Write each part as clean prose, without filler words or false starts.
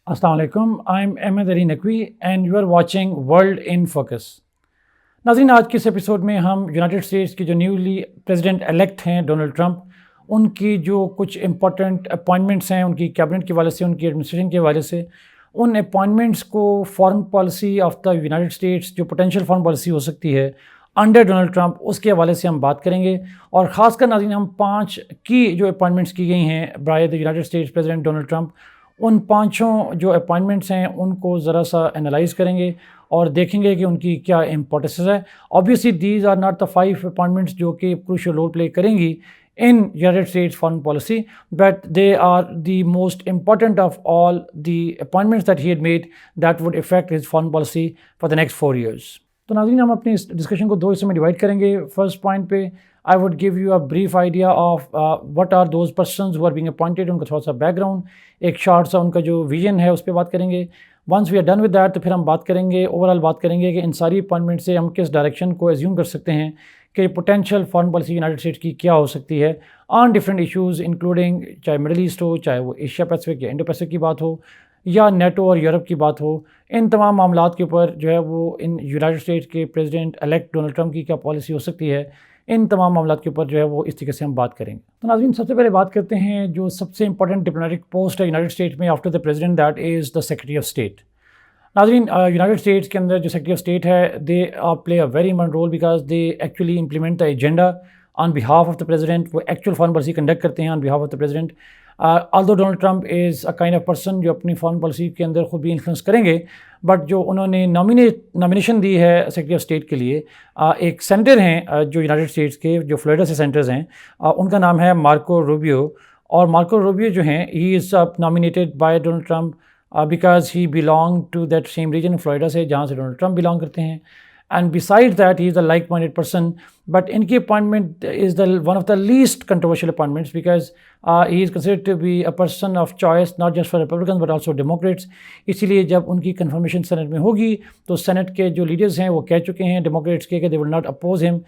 अस्सलाम वालेकुम, I am Ahmad Ali Naqvi and you are watching world in focus. नाज़रीन, आज के इस एपिसोड में हम यूनाइटेड स्टेट्स के जो न्यूली प्रेसिडेंट एलेक्ट हैं डोनाल्ड ट्रंप, उनकी जो कुछ इंपॉर्टेंट अपॉइंटमेंट्स हैं उनकी कैबिनेट के हवाले से, उनकी एडमिनिस्ट्रेशन के हवाले से, उन अपॉइंटमेंट्स को foreign policy of the United states जो पोटेंशियल फॉरेन पॉलिसी हो सकती है अंडर डोनाल्ड ट्रंप, उसके हवाले से हम बात करेंगे। और ख़ासकर नाज़रीन, हम 5 की जो अपॉइंटमेंट्स की गई हैं by the United states president Donald Trump, उन पाँचों जो अपॉइंटमेंट्स हैं उनको ज़रा सा एनालाइज़ करेंगे और देखेंगे कि उनकी क्या इम्पोर्टेंस है। Obviously these are not the 5 appointments जो कि क्रूशियल रोल प्ले करेंगी in United States foreign policy, but they are the most important of all the appointments that he had made that would affect his foreign policy for the next 4 years. तो नाज़रीन, हम अपनी इस discussion को 2 हिस्सों में divide करेंगे। First point पे I would give you a brief idea of what are those persons who are being appointed, उनका थोड़ा सा बैकग्राउंड, एक शॉर्ट सा उनका जो विजन है उस पर बात करेंगे। Once we are done with that तो फिर हम बात करेंगे, ओवरऑल बात करेंगे कि इन सारी अपॉइंटमेंट से हम किस डायरेक्शन को एज्यूम कर सकते हैं कि potential foreign policy United states की क्या हो सकती है ऑन डिफरेंट इश्यूज़, इंक्लूडिंग चाहे मिडल ईस्ट हो, चाहे वो एशिया पैसिफिक या इंडो पैसिफिक की बात हो, या नेटो और यूरोप की बात हो। इन तमाम मामलात के ऊपर जो है वो इन यूनाइटेड स्टेट्स के प्रेसिडेंट एलेक्ट डोनाल्ड ट्रंप की क्या पॉलिसी हो सकती है, इन तमाम मामलात के ऊपर जो है वो इस तरीके से हम बात करेंगे। तो नाज़रीन, सबसे पहले बात करते हैं जो सबसे इंपॉर्टेंट डिप्लोमेटिक पोस्ट है यूनाइटेड स्टेट्स में after the president, that is the secretary of state. नाज़रीन, यूनाइटेड स्टेट्स के अंदर जो सेक्रेटरी ऑफ स्टेट है, they play a very important role because they actually implement the agenda on behalf of the president. वो actual foreign policy conduct करते हैं on behalf of the president. Although Donald Trump is a kind of person जो अपनी foreign policy के अंदर खुद भी influence करेंगे, बट जो उन्होंने नॉमिनेशन दी है सेक्रेटरी ऑफ स्टेट के लिए, एक सेनेटर हैं जो यूनाइटेड स्टेट्स के जो फ्लोरिडा से सेनेटर्स हैं, उनका नाम है मार्को रूबियो। और मार्को रूबियो जो हैं, he is nominated by Donald Trump because he belonged to that same region, Florida से, जहाँ से डोनाल्ड ट्रंप बिलोंग करते हैं। And besides that, he is a like-minded person. But इनकी appointment is the one of the least controversial appointments because he is considered to be a person of choice not just for Republicans but also Democrats. इसीलिए जब उनकी confirmation senate में होगी तो senate के जो leaders हैं वो कह चुके हैं डेमोक्रेट्स के कि they will not oppose him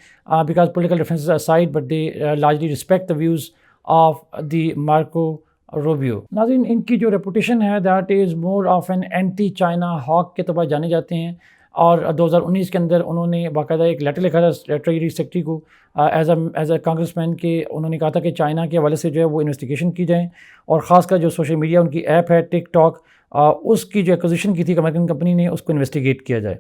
because political differences aside, but they largely respect the views of the Marco Rubio. नाज़रीन, इनकी जो रेपुटेशन है that is more of an anti China hawk के तौर पर जाने जाते हैं। और 2019 के अंदर उन्होंने बाकायदा एक लेटर लिखा था ट्रेजरी सेक्रेटरी को एज अ कांग्रेसमैन के। उन्होंने कहा था कि चाइना के हवाले से जो है वो इन्वेस्टिगेशन की जाए, और ख़ासकर जो सोशल मीडिया उनकी ऐप है टिकटॉक, उसकी जो एक्विजिशन की थी अमेरिकन कंपनी ने, उसको इन्वेस्टिगेट किया जाए।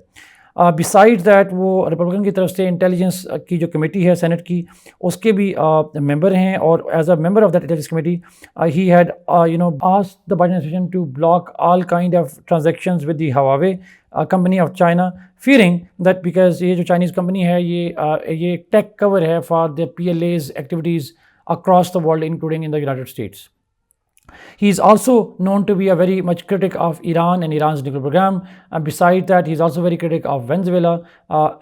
बिसाइड दैट वो रिपब्लिकन की तरफ से इंटेलिजेंस की जो कमेटी है सेनेट की, उसके भी मेंबर हैं, और as a member of that intelligence committee he had asked the Biden administration to block all kind of transactions with the Huawei company of China, fearing that because ये जो Chinese company है ये tech cover है for the PLA's activities across the world including in the United States. He is also known to be a very much critic of Iran and Iran's nuclear program. Besides that, he is also very critic of Venezuela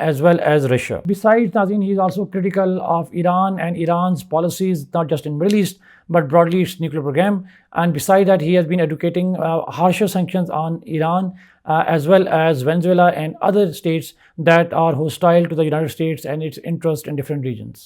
as well as Russia. Besides, Nazin, he is also critical of Iran and Iran's policies, not just in Middle East, but broadly its nuclear program. And besides that, he has been advocating harsher sanctions on Iran as well as Venezuela and other states that are hostile to the United States and its interest in different regions.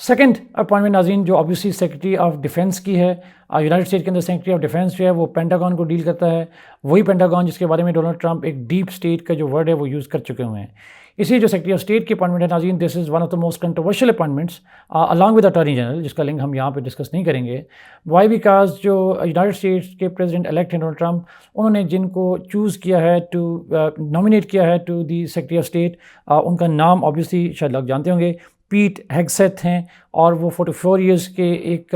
Second appointment नाज़रीन, जो obviously secretary of defence की है। United state के अंदर secretary of defence जो है वो pentagon को डील करता है, वही पेंटागन जिसके बारे में डोनाल्ड ट्रंप एक डीप स्टेट का जो वर्ड है वो यूज़ कर चुके हुए हैं। इसी जो सेक्रेटरी ऑफ स्टेट की अपॉइंटमेंट है नाज़रीन, this is one of the most controversial appointments along with attorney general, जिसका लिंक हम यहाँ पे डिस्कस नहीं करेंगे। वाई? बिकॉज जो यूनाइटेड स्टेट्स के प्रेसिडेंट इलेक्ट हैं डोनाल्ड ट्रंप, उन्होंने जिनको चूज़ किया है टू नॉमिनेट किया है to the secretary of state, उनका नाम ऑब्वियसली शायद लोग जानते होंगे, पीट हेग्सेथ हैं। और वो 44 ईयर्स के एक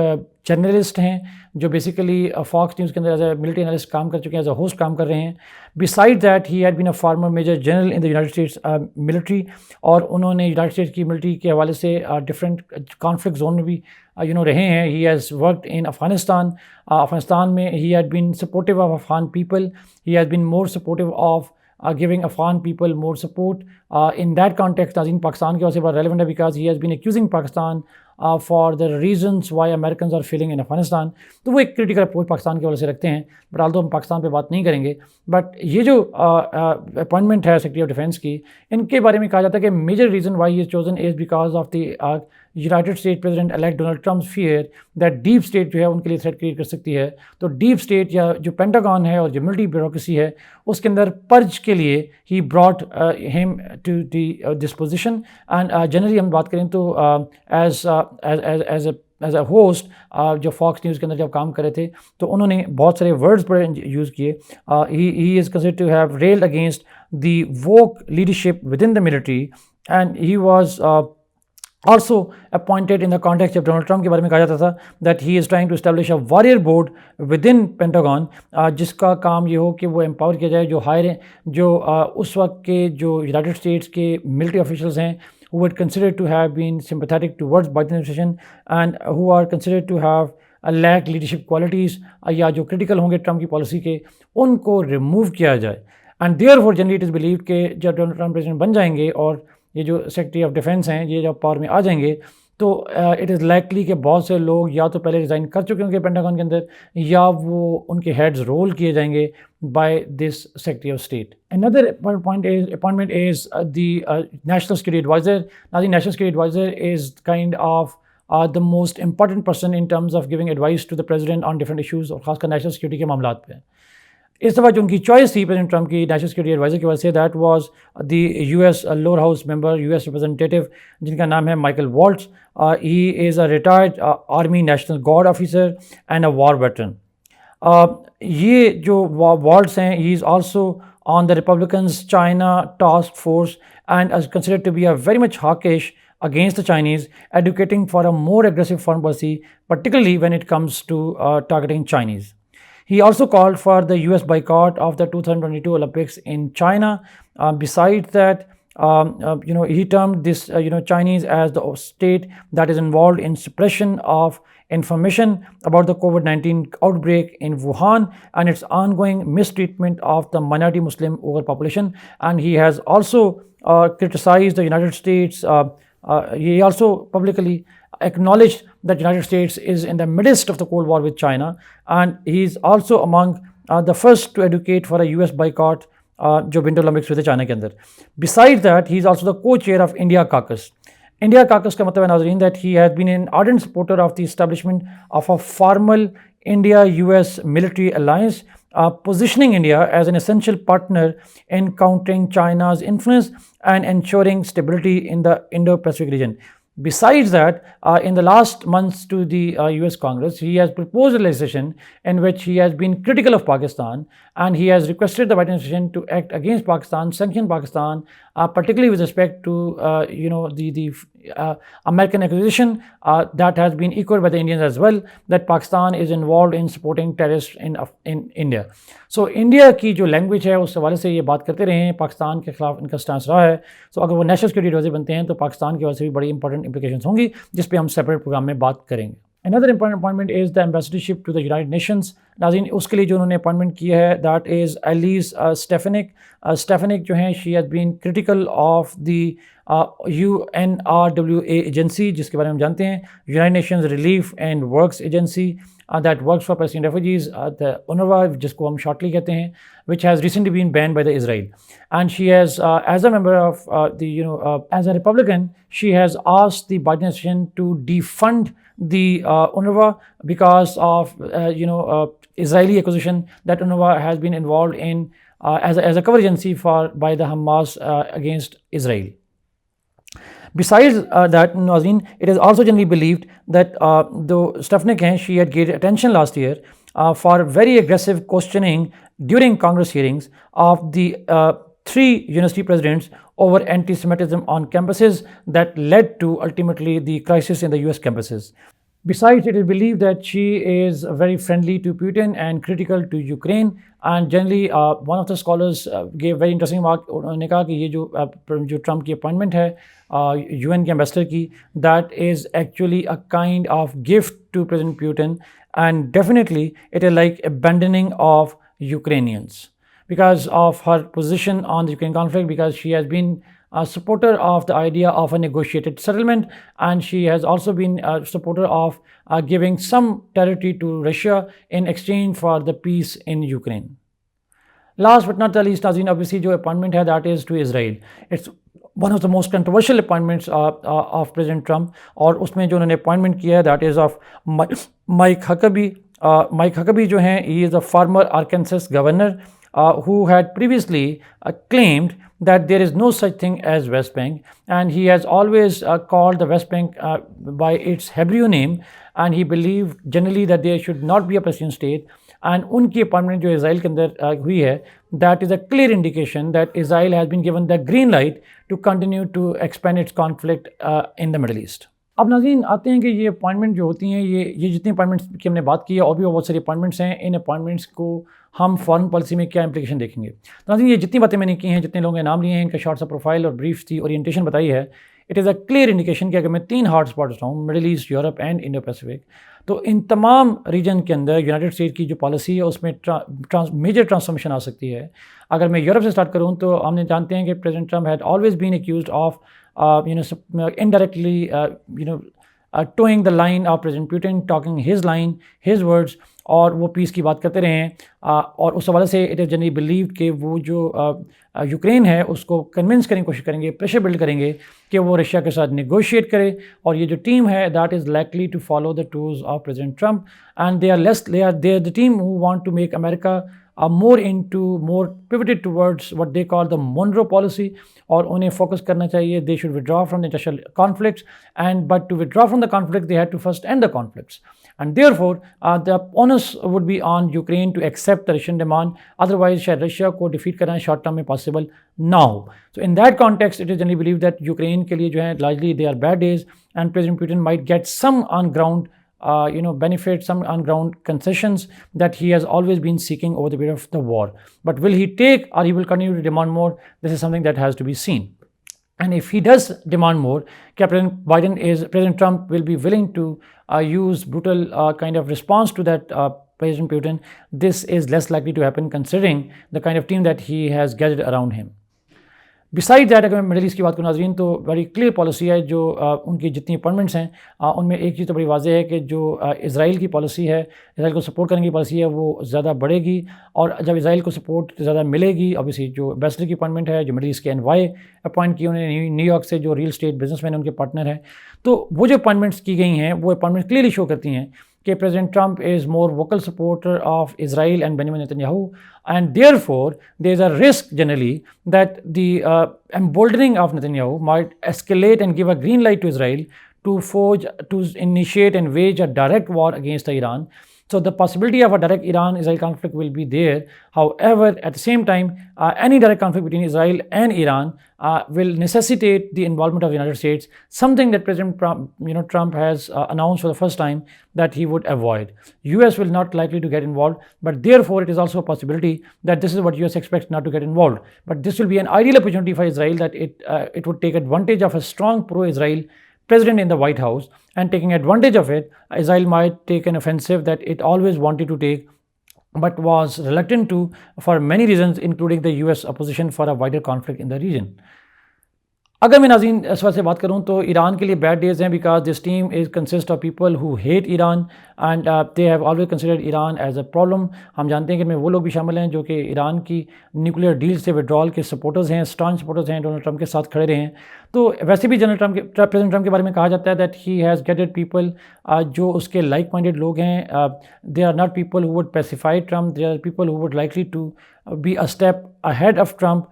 जर्नलिस्ट हैं जो बेसिकली फॉक्स न्यूज़ के अंदर एज ए मिलिट्री एनालिस्ट काम कर चुके हैं, एज अ होस्ट काम कर रहे हैं। Beside that he had been a former major general in the United States military, और उन्होंने यूनाइटेड स्टेट्स की मिलिट्री के हवाले से डिफरेंट कॉन्फ्लिक्ट जोन में भी रहे हैं। He has worked in Afghanistan. Afghanistan में he had been supportive of Afghan people, he has been more supportive of giving Afghan people more support. In that context, नाज़रीन, पाकिस्तान के वजह से बहुत relevant है because he has been accusing Pakistan for the reasons why Americans are failing in Afghanistan. तो वो एक critical approach Pakistan के वजह से रखते हैं, बट although हम पाकिस्तान पे बात नहीं करेंगे। बट ये जो अपॉइंटमेंट है सेक्रेटरी ऑफ डिफेंस की, इनके बारे में कहा जाता है कि major reason why he is chosen is because of the United State president elect Donald Trump fear that deep state जो है उनके लिए थ्रेट क्रिएट कर सकती है। तो डीप स्टेट या जो पेंटागन है और जो मिलिट्री ब्यूरोक्रेसी है उसके अंदर पर्ज के लिए he brought him to this position. And generally हम बात करें तो एज अ होस्ट जो फॉक्स न्यूज़ के अंदर जब काम कर रहे थे तो उन्होंने बहुत सारे वर्ड्स बड़े यूज़ किए। He is considered to have railed against the woke leadership within the military and he was also appointed in the context of Donald Trump के बारे में कहा जाता था that he is trying to establish a warrior board within Pentagon, जिसका काम ये हो कि वो एम्पावर किया जाए जो उस वक्त के जो यूनाइटेड स्टेट्स के मिलिट्री ऑफिशियल्स हैं who were considered to have been sympathetic towards Biden administration and who are considered to have lack leadership qualities, या जो क्रिटिकल होंगे ट्रम्प की पॉलिसी के उनको रिमूव किया जाए। And therefore generally it is believed कि जब डोनाल्ड ट्रम्प प्रेसिडेंट बन जाएंगे और ये जो सेक्रेटरी ऑफ डिफेंस हैं ये जब पावर में आ जाएंगे तो इट इज़ लाइकली कि बहुत से लोग या तो पहले रिज़ाइन कर चुके होंगे पेंटागन के अंदर या वो उनके हेड्स रोल किए जाएंगे by this secretary of state. Another appointment is the national security adviser. Now the national security adviser is kind of the most important person in terms of giving advice to the president on different issues और खासकर national security के मामला पे। इस दफ़ा जो उनकी choice थी प्रेसिडेंट ट्रम्प की नेशनल सिक्योरिटी एडवाइज़र की वजह से that was the US lower house member US representative जिनका नाम है Michael Waltz. He is a retired army national guard officer and a war veteran. ये जो वॉल्ट्स हैं he is also on the Republicans China task force and is considered to be a very much hawkish against the Chinese, advocating for a more aggressive foreign policy, particularly when it comes to targeting Chinese. He also called for the US boycott of the 2022 Olympics in China. Besides that, he termed this, Chinese as the state that is involved in suppression of information about the COVID-19 outbreak in Wuhan and its ongoing mistreatment of the minority Muslim overpopulation. And he has also criticized the United States. He also publicly acknowledged that the United States is in the midst of the Cold War with China, and he is also among the first to advocate for a US boycott जो winter Olympics हुए थे China के अंदर। Besides that, he is also the co-chair of India Caucus. India Caucus का मतलब है नाज़रीन that he has been an ardent supporter of the establishment of a formal India-US military alliance, positioning India as an essential partner in countering China's influence and ensuring stability in the Indo-Pacific region. Besides that, in the last months to the US Congress, he has proposed a legislation in which he has been critical of Pakistan and he has requested the Biden administration to act against Pakistan, sanction Pakistan, particularly with respect to the American accusation that has been echoed by the Indians as well, that Pakistan is involved in supporting terrorists in India. So India की जो language है उस हवाले से ये बात करते रहे हैं, पाकिस्तान के खिलाफ इनका स्टांस रहा है। सो अगर वो नेशनल सिक्योरिटी एडवाइजर बनते हैं तो पाकिस्तान की वजह से भी बड़ी इंपॉर्टेंट इंप्लीकेशंस होंगी जिस पे हम सेपरेट प्रोग्राम में बात करेंगे। Another important appointment is the ambassadorship to the United Nations. नाज़रीन उसके लिए जो उन्होंने अपॉइंटमेंट किया है that is Elise Stefanik. Stefanik जो हैं she has been critical of the UNRWA agency जिसके बारे में हम जानते हैं, United Nations relief and works agency that works for Palestinian refugees, the UNRWA, जिसको हम shortly कहते हैं, which has recently been banned by the Israel. And she has, as a member of as a Republican, she has asked the Biden administration to defund the UNRWA because of Israeli accusation that UNRWA has been involved in as a cover agency by the Hamas against Israel. Besides that, Nazreen, it is also generally believed that though Stefanik she had gained attention last year for very aggressive questioning during Congress hearings of the 3 university presidents over anti-Semitism on campuses that led to ultimately the crisis in the US campuses. Besides, it is believed that she is very friendly to Putin and critical to Ukraine. And generally, one of the scholars gave very interesting remark. उन्होंने कहा कि ये जो Trump की appointment है UN के ambassador की, that is actually a kind of gift to President Putin, and definitely it is like abandoning of Ukrainians because of her position on the Ukraine conflict, because she has been a supporter of the idea of a negotiated settlement, and she has also been a supporter of giving some territory to Russia in exchange for the peace in Ukraine. Last but not the least, Nazreen, obviously जो appointment है that is to Israel. It's one of the most controversial appointments of president Trump, और उसमें जो उन्होंने appointment किया है that is of Mike Huckabee. Mike Huckabee जो हैं, he is a former Arkansas governor who had previously claimed that there is no such thing as West Bank, and he has always called the West Bank by its Hebrew name, and he believed generally that there should not be a Palestinian state. And उनकी appointment जो Israel के अंदर हुई है, that is a clear indication that Israel has been given the green light to continue to expand its conflict in the Middle East. अब नाज़रीन आते हैं कि ये अपॉइंटमेंट जो होती हैं, ये जितनी अपॉइंटमेंट्स की हमने बात की है, और भी बहुत सारी अपॉइंटमेंट्स हैं, इन अपॉइंटमेंट्स को हम फॉरेन पॉलिसी में क्या इंप्लीकेशन देखेंगे। तो नाज़रीन ये जितनी बातें मैंने की हैं, जितने लोगों के नाम लिए हैं, इनका शॉर्ट सा प्रोफाइल और ब्रीफ सी ओरिएंटेशन बताई है, it is a clear indication कि अगर मैं 3 हॉट स्पॉट्स हूँ, middle east, Europe and Indo Pacific, तो इन तमाम रीजन के अंदर यूनाइटेड स्टेट की जो पॉलिसी है उसमें मेजर ट्रांसफॉर्मेशन आ सकती है। अगर मैं यूरोप से स्टार्ट करूँ तो हमने जानते हैं कि president Trump had always been accused of indirectly toeing the line of president Putin, talking his line, his words, और वो पीस की बात करते रहे हैं। और उस हवाले से इट इज़ जनरली बिलीव्ड कि वो जो यूक्रेन है उसको कन्विंस करने की कोशिश करेंगे, प्रेशर बिल्ड करेंगे कि वो रशिया के साथ नेगोशिएट करे। और ये जो टीम है that is likely to follow the tools of president Trump, and they are the team who want to make America more pivoted towards what they call the Monroe policy, और उन्हें focus करना चाहिए, they should withdraw from the international conflicts, but to withdraw from the conflict they had to first end the conflicts, and therefore the onus would be on Ukraine to accept the Russian demand, otherwise शायद Russia को defeat करना short term में possible ना हो। So in that context it is generally believed that Ukraine के लिए जो है largely they are bad days, and President Putin might get some on ground benefit, some on-ground concessions that he has always been seeking over the period of the war. But will he take, or he will continue to demand more? This is something that has to be seen. And if he does demand more, President Trump will be willing to use brutal kind of response to that President Putin. This is less likely to happen considering the kind of team that he has gathered around him. Beside that अगर मैं middle east की बात करूँ नाज़रीन, तो बड़ी clear policy है जो उनकी जितनी अपॉइंटमेंट्स हैं उनमें एक चीज़ तो बड़ी वाज़ेह है कि जो इसराइल की पॉलिसी है, इसराइल को सपोर्ट करने की पॉलिसी है, वो ज़्यादा बढ़ेगी। और जब इसराइल को सपोर्ट ज़्यादा मिलेगी, ऑब्वियसली जो एम्बेसडर की अपॉइंटमेंट है, जो मिडिल ईस्ट के एनवाई अपॉइंट की उन्होंने न्यूयॉर्क से, जो रियल एस्टेट बिजनेसमैन उनके पार्टनर हैं, तो वो जो अपॉइंटमेंट्स की गई हैं वो अपॉइंटमेंट क्लियरली शो करती हैं कि President Trump is more vocal supporter of Israel and Benjamin Netanyahu, and therefore there is a risk generally that the emboldening of Netanyahu might escalate and give a green light to Israel to initiate and wage a direct war against Iran. So the possibility of a direct Iran-Israel conflict will be there. However, at the same time, any direct conflict between Israel and Iran will necessitate the involvement of the United States, something that President Trump has announced for the first time that he would avoid. US will not likely to get involved, but therefore it is also a possibility that this is what US expects not to get involved. But this will be an ideal opportunity for Israel, that it would take advantage of a strong pro-Israel president in the White House, and taking advantage of it, Israel might take an offensive that it always wanted to take but was reluctant to for many reasons, including the US opposition for a wider conflict in the region. अगर मैं नाज़रीन इस वजह से बात करूँ तो Iran के लिए बैड डेज़ हैं, because this team is consist of people who hate Iran, and they have always considered Iran as a problem. हम जानते हैं कि इनमें वो लोग भी शामिल हैं जो कि ईरान की न्यूक्लियर डील से विड्रॉल के सपोर्टर्स हैं, स्ट्रॉन्ग सपोर्टर्स हैं, डोनाल्ड ट्रंप के साथ खड़े रहे हैं। तो वैसे भी प्रेसिडेंट ट्रंप के बारे में कहा जाता है that he has gated people जो उसके लाइक माइंडेड लोग हैं। They are not people who would pacify Trump, they are people who would likely to be a step ahead of Trump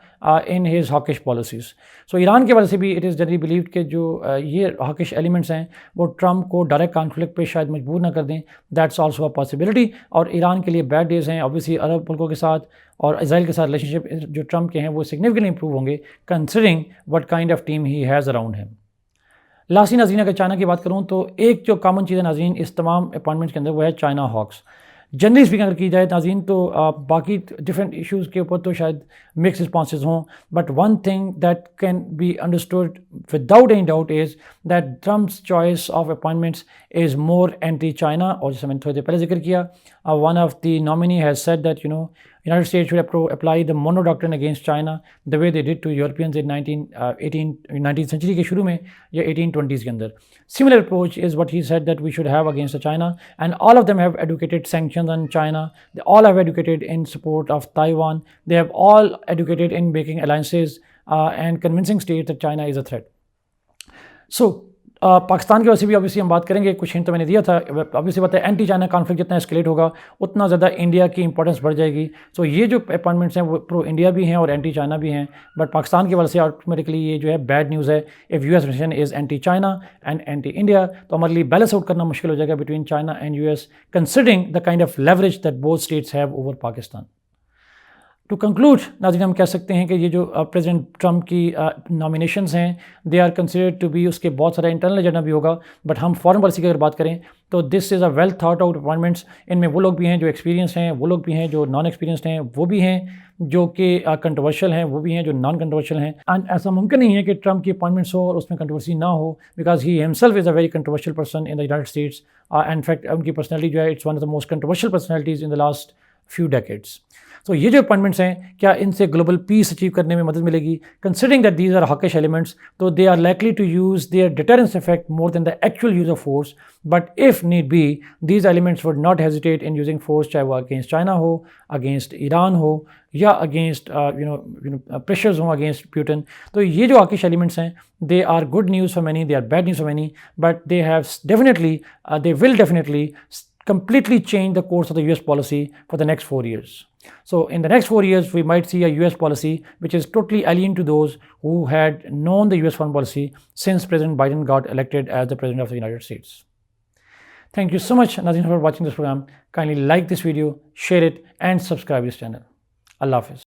in his hawkish policies. So Iran के वजह से भी it is generally believed कि जो ये hawkish elements हैं वो Trump को डायरेक्ट कॉन्फ्लिक्ट पे शायद मजबूर ना कर दें। That's also a possibility. और ईरान के लिए बैड डेज़ हैं ऑब्वियसली। अरब मुल्कों के साथ और इसराइल के साथ रिलेशनशिप जो ट्रंप के हैं वो सिग्निफिकेंटली इंप्रूव होंगे considering what kind of team he has around him. Lastly नाज़रीन अगर चाइना की बात करूँ तो एक जो कॉमन चीज़ है नाज़रीन इस तमाम अपॉइंटमेंट्स के अंदर वो है चाइना हॉक्स। जनरली स्पीकिंग अगर की जाए नाज़रीन तो बाकी डिफरेंट इश्यूज़ के ऊपर तो शायद मिक्स रिस्पॉन्सेज हों, but one thing that can be understood without any doubt is that Trump's choice of appointments is more anti China. और जैसे मैंने थोड़ी देर पहले जिक्र किया, one of the nominee has said that United States should apply the Monroe Doctrine against China the way they did to Europeans in 19th century के शुरू में या 1820s के अंदर। Similar approach is what he said that we should have against China, and all of them have advocated sanctions on China. They all have advocated in support of Taiwan. They have all advocated in making alliances and convincing states that China is a threat. So Pakistan की वजह से भी obviously हम बात करेंगे, कुछ hint तो मैंने दिया था। ऑब्वियसली बात है, एंटी चाइना कॉन्फ्लिक्ट जितना एस्केलेट होगा उतना ज़्यादा इंडिया की इंपॉर्टेंस बढ़ जाएगी। सो ये जो अपॉइंटमेंट्स हैं वो प्रो इंडिया भी हैं और एंटी चाइना भी हैं, बट पाकिस्तान की वजह से ऑटोमेटिकली ये जो है बैड न्यूज़ है। If US nation is anti China and anti India, तो हमारे लिए बैलेंस आउट करना मुश्किल हो जाएगा between China and US, considering the kind of leverage that both states have over Pakistan. To conclude नाज़रीन, हम कह सकते हैं कि ये जो प्रेसिडेंट ट्रंप की नॉमिनेशंस हैं, they are considered to be, उसके बहुत सारा इंटरनल एजेंडा भी होगा, बट हम फॉरेन पॉलिसी की अगर बात करें तो this is a well thought out appointments. इनमें वो लोग भी हैं जो एक्सपीरियंस हैं, वो लोग भी हैं जो नॉन एक्सपीरियंसड हैं, वो भी हैं जो कि कंट्रोवर्शियल हैं, वो भी हैं जो नॉन कंट्रोवर्शियल हैं। एंड ऐसा मुमकिन नहीं है कि ट्रंप की अपॉइंटमेंट्स हो और उसमें कंट्रोवर्सी ना हो, because he himself is a very controversial person in the United states. In fact उनकी पर्सनैलिटी जो है, it's one of the most controversial personalities in the last few decades. तो ये जो अपॉइंटमेंट्स हैं, क्या इनसे ग्लोबल पीस अचीव करने में मदद मिलेगी? Considering that these are hawkish elements, तो they are likely to use their deterrence effect more than the actual use of force. But if need be, these elements would not hesitate in using force, चाहे वो against China हो, against Iran हो, या against pressures हों against Putin. तो ये जो hawkish elements हैं, they are good news for many, they are bad news for many, but they have definitely, they will definitely completely change the course of the US policy for the next 4 years. So in the next 4 years, we might see a US policy which is totally alien to those who had known the US foreign policy since President Biden got elected as the President of the United States. Thank you so much, Nazin, for watching this program. Kindly like this video, share it, and subscribe this channel. Allah Hafiz.